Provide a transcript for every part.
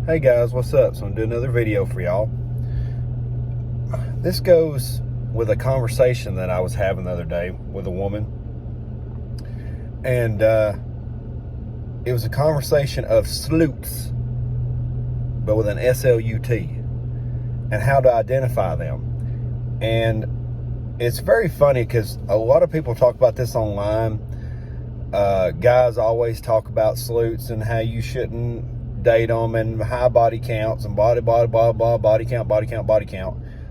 Hey guys, what's up? So I'm doing another video for y'all. This goes with a conversation that I was having the other day with a woman. And it was a conversation of sleuths, but with an S-L-U-T, and how to identify them. And it's very funny because a lot of people talk about this online. Guys always talk about sleuths and how you shouldn't date them and high body counts and body count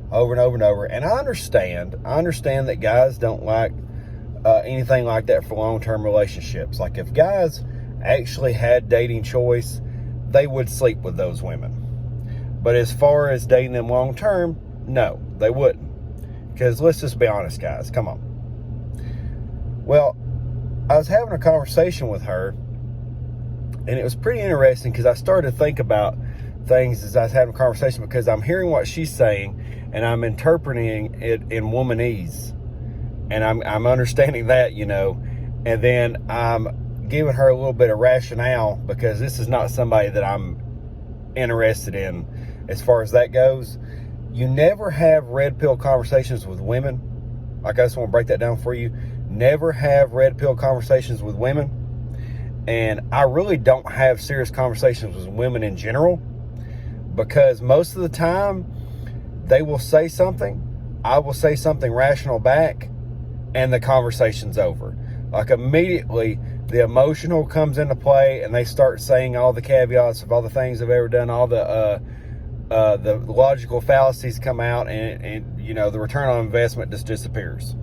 over and over and over. And I understand that guys don't like anything like that for long-term relationships. Like if guys actually had dating choice, they would sleep with those women. But as far as dating them long-term, no, they wouldn't. Because let's just be honest, guys. Come on. Well, I was having a conversation with her, and it was pretty interesting because I started to think about things as I was having a conversation, because I'm hearing what she's saying and I'm interpreting it in womanese, and I'm understanding that, and then I'm giving her a little bit of rationale, because this is not somebody that I'm interested in as far as that goes. You never have red pill conversations with women. Like, I just want to break that down for you. Never have red pill conversations with women. And I really don't have serious conversations with women in general, because most of the time they will say something, I will say something rational back, and the conversation's over. Like immediately the emotional comes into play, and they start saying all the caveats of all the things they've ever done, all the logical fallacies come out, and the return on investment just disappears.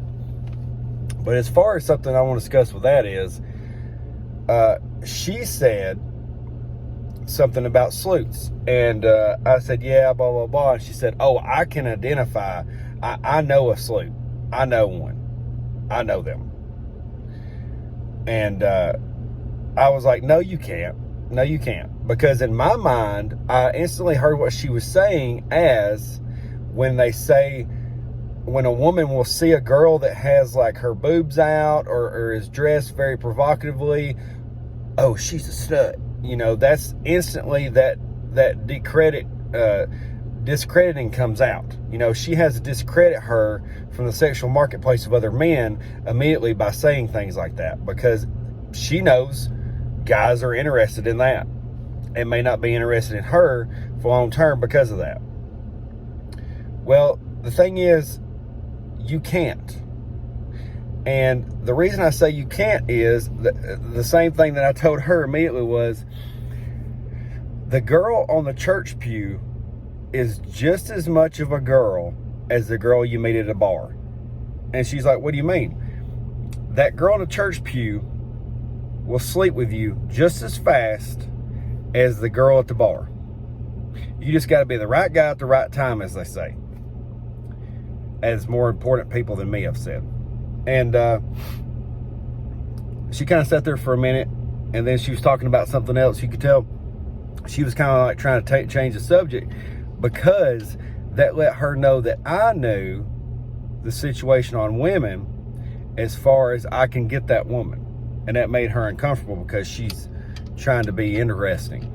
But as far as something I want to discuss with that is, she said something about sleuths, and I said, yeah, blah, blah, blah. And she said, oh, I can identify. I know a sleuth. I know one. I know them. And I was like, no, you can't. No, you can't. Because in my mind, I instantly heard what she was saying as when they say, when a woman will see a girl that has like her boobs out or is dressed very provocatively, oh, she's a slut. That's instantly that discrediting comes out. She has to discredit her from the sexual marketplace of other men immediately by saying things like that, because she knows guys are interested in that and may not be interested in her for long term because of that. Well, the thing is, you can't. And the reason I say you can't is the same thing that I told her immediately was, the girl on the church pew is just as much of a girl as the girl you meet at a bar. And she's like, what do you mean? That girl in the church pew will sleep with you just as fast as the girl at the bar. You just got to be the right guy at the right time, as they say. As more important people than me have said. And she kind of sat there for a minute, and then she was talking about something else. You could tell she was kind of like trying to change the subject, because that let her know that I knew the situation on women as far as I can get that woman. And that made her uncomfortable because she's trying to be interesting.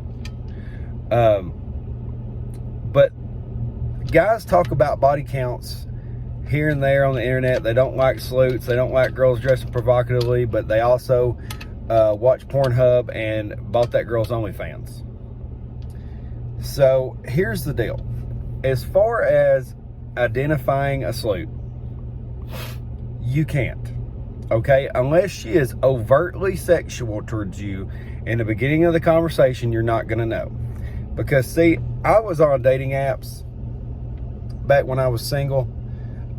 But guys talk about body counts here and there on the internet. They don't like sleuths. They don't like girls dressing provocatively, but they also watch Pornhub and bought that girl's OnlyFans. So here's the deal. As far as identifying a sleuth, you can't. Okay? Unless she is overtly sexual towards you in the beginning of the conversation, you're not going to know. Because, see, I was on dating apps back when I was single.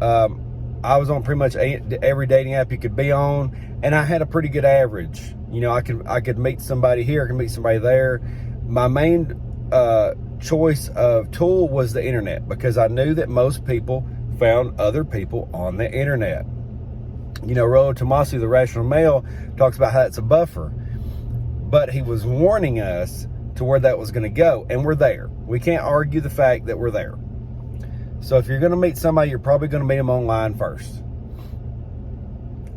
I was on pretty much every dating app you could be on, and I had a pretty good average. I could meet somebody here, I could meet somebody there. My main choice of tool was the internet, because I knew that most people found other people on the internet. Rollo Tomassi, the Rational Male, talks about how it's a buffer, but he was warning us to where that was going to go, and we're there. We can't argue the fact that we're there. So if you're going to meet somebody, you're probably going to meet them online first.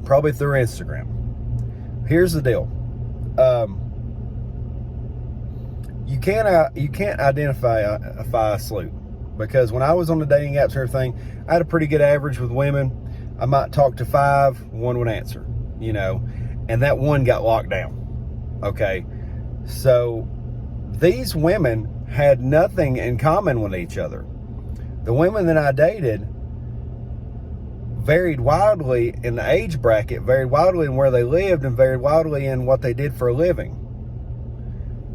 Probably through Instagram. Here's the deal. you can't identify a salute, because when I was on the dating apps and everything, I had a pretty good average with women. I might talk to 5, 1 would answer, you know, and that 1 got locked down. Okay, so these women had nothing in common with each other. The women that I dated varied wildly in the age bracket, varied wildly in where they lived, and varied wildly in what they did for a living.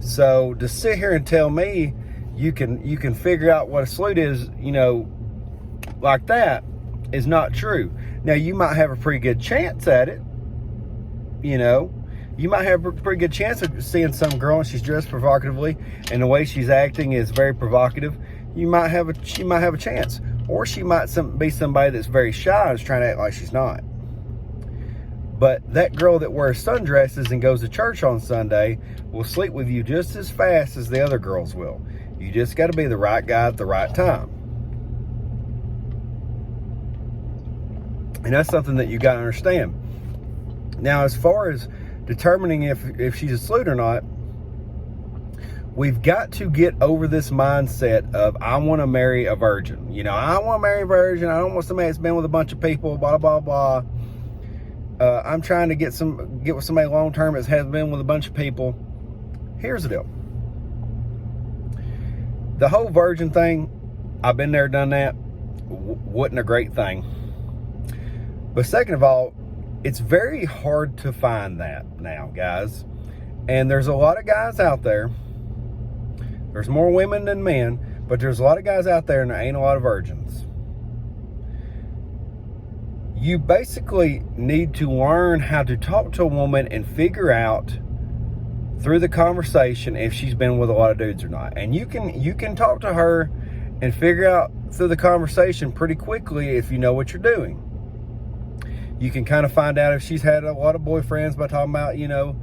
So to sit here and tell me you can figure out what a salute is, you know, like that, is not true. Now, you might have a pretty good chance at it, you know. You might have a pretty good chance of seeing some girl and she's dressed provocatively and the way she's acting is very provocative. She might have a chance. Or she might be somebody that's very shy and is trying to act like she's not. But that girl that wears sundresses and goes to church on Sunday will sleep with you just as fast as the other girls will. You just got to be the right guy at the right time. And that's something that you got to understand. Now, as far as determining if she's a salute or not, we've got to get over this mindset of, I want to marry a virgin. You know, I want to marry a virgin. I don't want somebody that's been with a bunch of people, blah, blah, blah. I'm trying to get with somebody long term that has been with a bunch of people. Here's the deal. The whole virgin thing, I've been there, done that. Wasn't a great thing. But second of all, it's very hard to find that now, guys. And there's a lot of guys out there. There's more women than men, but there's a lot of guys out there and there ain't a lot of virgins. You basically need to learn how to talk to a woman and figure out through the conversation if she's been with a lot of dudes or not. And you can talk to her and figure out through the conversation pretty quickly if you know what you're doing. You can kind of find out if she's had a lot of boyfriends by talking about, you know,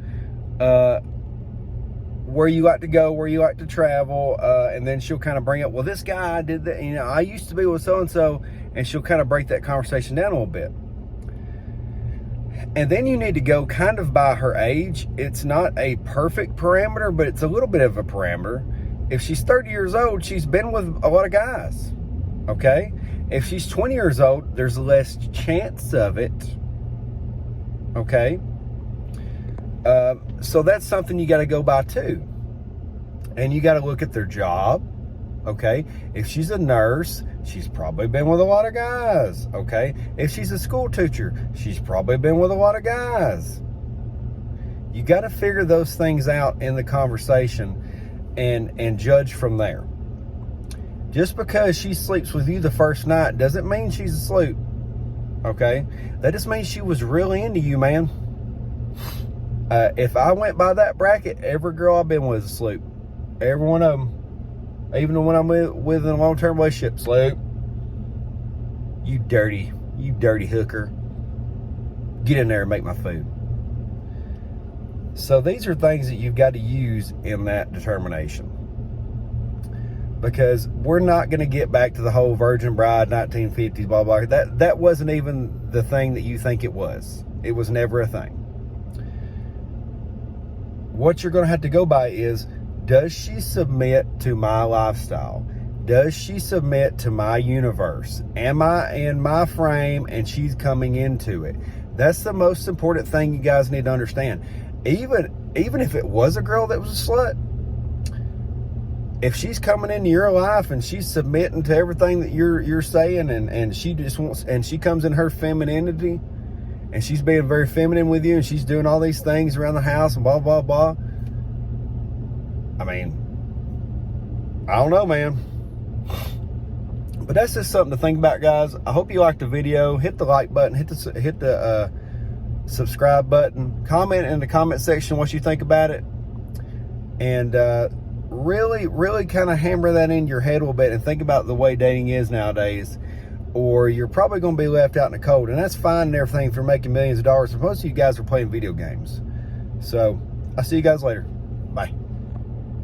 where you like to go, where you like to travel, and then she'll kind of bring up, well, this guy did that, you know, I used to be with so-and-so, and she'll kind of break that conversation down a little bit. And then you need to go kind of by her age. It's not a perfect parameter, but it's a little bit of a parameter. If she's 30 years old, she's been with a lot of guys, okay? If she's 20 years old, there's less chance of it, okay? So that's something you got to go by too. And you got to look at their job, okay? If she's a nurse, she's probably been with a lot of guys, okay? If she's a school teacher, she's probably been with a lot of guys. You got to figure those things out in the conversation and judge from there. Just because she sleeps with you the first night doesn't mean she's a salute, okay? That just means she was really into you, man. If I went by that bracket, every girl I've been with is a salute. Every one of them. Even the one I'm with in a long-term relationship, salute. You dirty hooker. Get in there and make my food. So these are things that you've got to use in that determination. Because we're not going to get back to the whole virgin bride, 1950s, blah, blah. That wasn't even the thing that you think it was. It was never a thing. What you're going to have to go by is, does she submit to my lifestyle? Does she submit to my universe? Am I in my frame and she's coming into it? That's the most important thing you guys need to understand. Even if it was a girl that was a slut, if she's coming into your life and she's submitting to everything that you're saying, and she just wants, and she comes in her femininity, and she's being very feminine with you, and she's doing all these things around the house and blah, blah, blah. I mean, I don't know, man. But that's just something to think about, guys. I hope you liked the video. Hit the like button. Hit the subscribe button. Comment in the comment section what you think about it. And really, really kind of hammer that in your head a little bit and think about the way dating is nowadays. Or you're probably going to be left out in the cold. And that's fine and everything if you're making millions of dollars. Most of you guys are playing video games. So, I'll see you guys later. Bye.